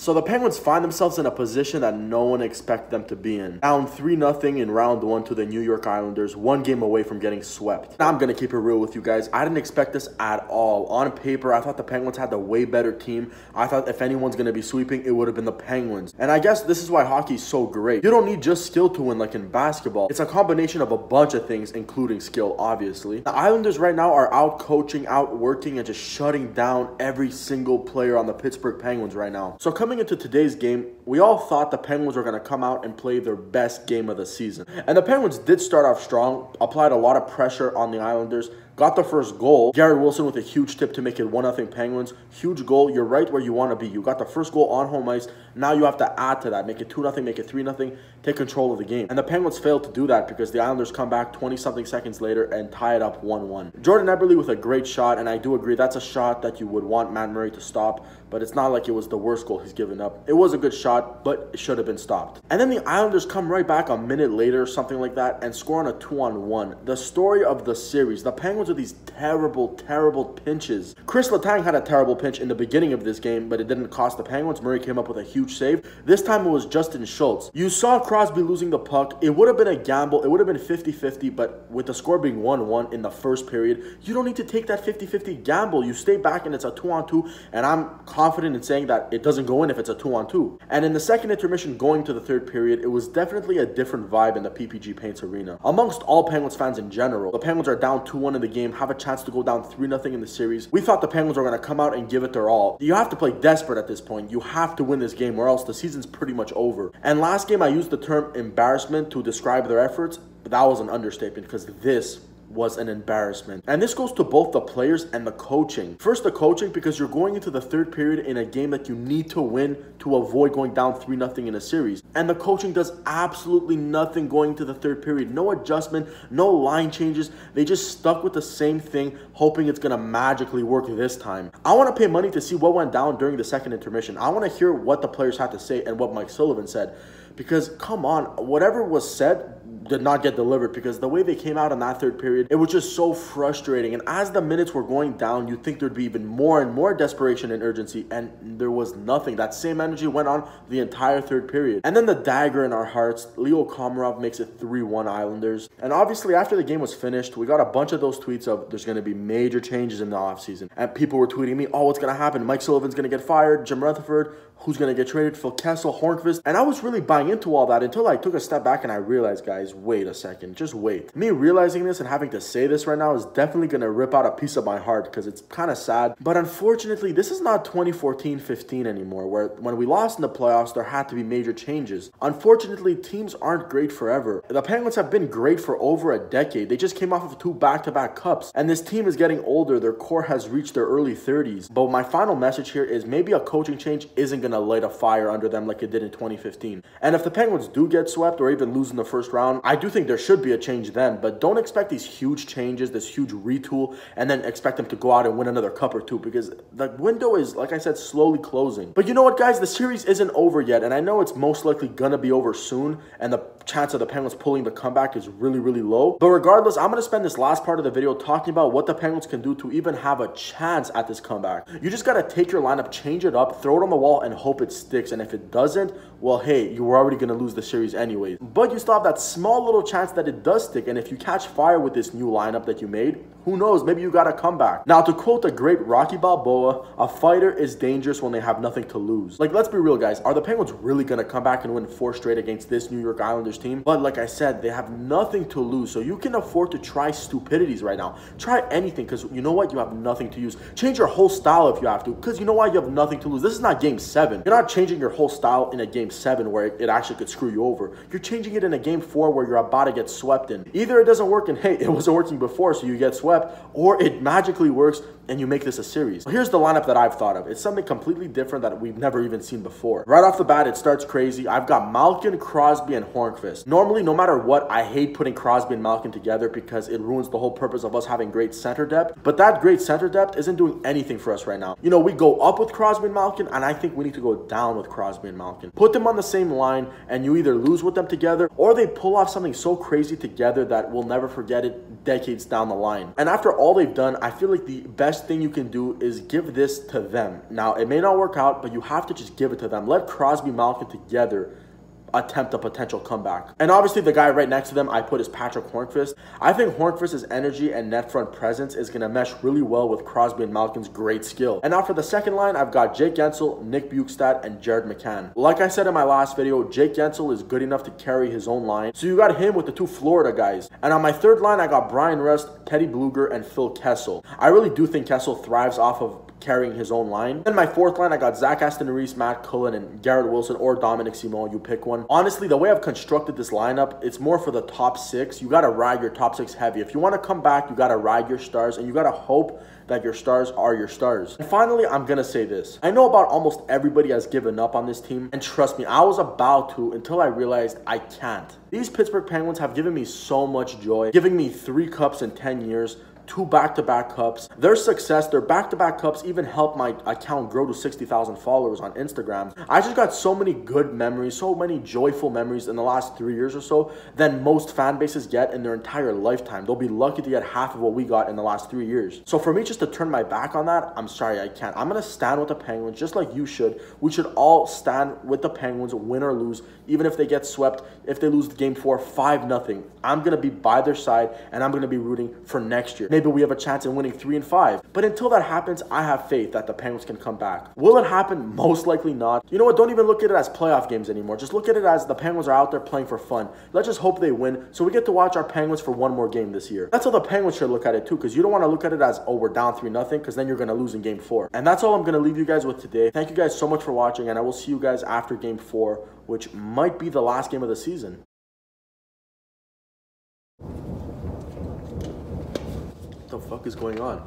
So the Penguins find themselves in a position that no one expected them to be in. Down 3-0 in round 1 to the New York Islanders, 1 game away from getting swept. Now I'm going to keep it real with you guys. I didn't expect this at all. On paper, I thought the Penguins had the way better team. I thought if anyone's going to be sweeping, it would have been the Penguins. And I guess this is why hockey is so great. You don't need just skill to win like in basketball. It's a combination of a bunch of things, including skill, obviously. The Islanders right now are out coaching, out working, and just shutting down every single player on the Pittsburgh Penguins right now. So coming into today's game, we all thought the Penguins were going to come out and play their best game of the season. And the Penguins did start off strong, applied a lot of pressure on the Islanders, got the first goal. Garrett Wilson with a huge tip to make it 1-0 Penguins. Huge goal. You're right where you want to be. You got the first goal on home ice. Now you have to add to that. Make it 2-0, make it 3-0, take control of the game. And the Penguins failed to do that because the Islanders come back 20-something seconds later and tie it up 1-1. Jordan Eberle with a great shot, and I do agree that's a shot that you would want Matt Murray to stop, but it's not like it was the worst goal he's given up. It was a good shot, but it should have been stopped. And then the Islanders come right back a minute later, something like that, and score on a 2-on-1. The story of the series, the Penguins with these terrible, terrible pinches. Chris Letang had a terrible pinch in the beginning of this game, but it didn't cost the Penguins. Murray came up with a huge save. This time it was Justin Schultz. You saw Crosby losing the puck. It would have been a gamble. It would have been 50-50, but with the score being 1-1 in the first period, you don't need to take that 50-50 gamble. You stay back and it's a 2-on-2, and I'm confident in saying that it doesn't go in if it's a 2-on-2. And in the second intermission going to the third period, it was definitely a different vibe in the PPG Paints Arena. Amongst all Penguins fans in general, the Penguins are down 2-1 in the game, have a chance to go down 3-0 in the series. We thought the Penguins were going to come out and give it their all. You have to play desperate at this point. You have to win this game or else the season's pretty much over. And last game I used the term embarrassment to describe their efforts, but that was an understatement because this was an embarrassment. And this goes to both the players and the coaching. First, the coaching, because you're going into the third period in a game that you need to win to avoid going down 3-0 in a series. And the coaching does absolutely nothing going to the third period. No adjustment, no line changes. They just stuck with the same thing, hoping it's going to magically work this time. I want to pay money to see what went down during the second intermission. I want to hear what the players had to say and what Mike Sullivan said. Because, come on, whatever was said did not get delivered, because the way they came out in that third period, it was just so frustrating. And as the minutes were going down, you'd think there'd be even more and more desperation and urgency, and there was nothing. That same energy went on the entire third period. And then the dagger in our hearts, Leo Komarov makes it 3-1 Islanders. And obviously, after the game was finished, we got a bunch of those tweets of there's going to be major changes in the offseason. And people were tweeting me, oh, what's going to happen? Mike Sullivan's going to get fired, Jim Rutherford, who's going to get traded, Phil Kessel, Hornqvist. And I was really buying into all that until I took a step back and I realized, guys, wait a second, just wait. Me realizing this and having to say this right now is definitely going to rip out a piece of my heart because it's kind of sad. But unfortunately, this is not 2014-15 anymore, where when we lost in the playoffs, there had to be major changes. Unfortunately, teams aren't great forever. The Penguins have been great for over a decade. They just came off of 2 back-to-back cups. And this team is getting older. Their core has reached their early 30s. But my final message here is maybe a coaching change isn't going to light a fire under them like it did in 2015. And if the Penguins do get swept or even lose in the first round, I do think there should be a change then, but don't expect these huge changes, this huge retool, and then expect them to go out and win another cup or two, because the window is, like I said, slowly closing. But you know what, guys? The series isn't over yet, and I know it's most likely gonna be over soon, and the chance of the Penguins pulling the comeback is really, really low. But regardless, I'm gonna spend this last part of the video talking about what the Penguins can do to even have a chance at this comeback. You just gotta take your lineup, change it up, throw it on the wall, and hope it sticks. And if it doesn't, well, hey, you were already going to lose the series anyways. But you still have that small little chance that it does stick. And if you catch fire with this new lineup that you made, who knows, maybe you got a comeback. Now, to quote the great Rocky Balboa, a fighter is dangerous when they have nothing to lose. Like, let's be real, guys. Are the Penguins really going to come back and win 4 straight against this New York Islanders team? But like I said, they have nothing to lose. So you can afford to try stupidities right now. Try anything, because you know what? You have nothing to use. Change your whole style if you have to, because you know why? You have nothing to lose. This is not Game 7. You're not changing your whole style in a Game 7 where it actually could screw you over. You're changing it in a Game 4 where you're about to get swept in. Either it doesn't work and hey, it wasn't working before, so you get swept, or it magically works and you make this a series. Well, here's the lineup that I've thought of. It's something completely different that we've never even seen before. Right off the bat, it starts crazy. I've got Malkin, Crosby, and Hornqvist. Normally, no matter what, I hate putting Crosby and Malkin together because it ruins the whole purpose of us having great center depth. But that great center depth isn't doing anything for us right now. You know, we go up with Crosby and Malkin, and I think we need to go down with Crosby and Malkin. Put them on the same line, and you either lose with them together, or they pull off something so crazy together that we'll never forget it decades down the line. And after all they've done, I feel like the best best thing you can do is give this to them. Now, it may not work out, but you have to just give it to them. Let Crosby, Malkin together attempt a potential comeback. And obviously the guy right next to them I put is Patrick Hornqvist. I think Hornqvist's energy and net front presence is going to mesh really well with Crosby and Malkin's great skill. And now for the second line, I've got Jake Guentzel, Nick Bjugstad, and Jared McCann. Like I said in my last video, Jake Guentzel is good enough to carry his own line, so you got him with the two Florida guys. And on my third line, I got Brian Rust, Teddy Bluger, and Phil Kessel. I really do think Kessel thrives off of carrying his own line. Then my fourth line, I got Zach Aston Reese, Matt Cullen, and Garrett Wilson, or Dominic Simon. You pick one. Honestly, the way I've constructed this lineup, it's more for the top six. You got to ride your top six heavy. If you want to come back, you got to ride your stars, and you got to hope that your stars are your stars. And finally, I'm going to say this. I know about almost everybody has given up on this team, and trust me, I was about to until I realized I can't. These Pittsburgh Penguins have given me so much joy, giving me 3 cups in 10 years, 2 back-to-back cups. Their success, their back-to-back cups even helped my account grow to 60,000 followers on Instagram. I just got so many good memories, so many joyful memories in the last 3 years or so than most fan bases get in their entire lifetime. They'll be lucky to get half of what we got in the last 3 years. So for me just to turn my back on that, I'm sorry, I can't. I'm going to stand with the Penguins just like you should. We should all stand with the Penguins, win or lose, even if they get swept, if they lose game 4, 5-0. I'm going to be by their side, and I'm going to be rooting for next year. Maybe we have a chance in winning 3 and 5. But until that happens, I have faith that the Penguins can come back. Will it happen? Most likely not. You know what? Don't even look at it as playoff games anymore. Just look at it as the Penguins are out there playing for fun. Let's just hope they win so we get to watch our Penguins for one more game this year. That's how the Penguins should look at it too, because you don't want to look at it as, oh, we're down 3-0, because then you're going to lose in game 4. And that's all I'm going to leave you guys with today. Thank you guys so much for watching, and I will see you guys after game 4, which might be the last game of the season. What the fuck is going on?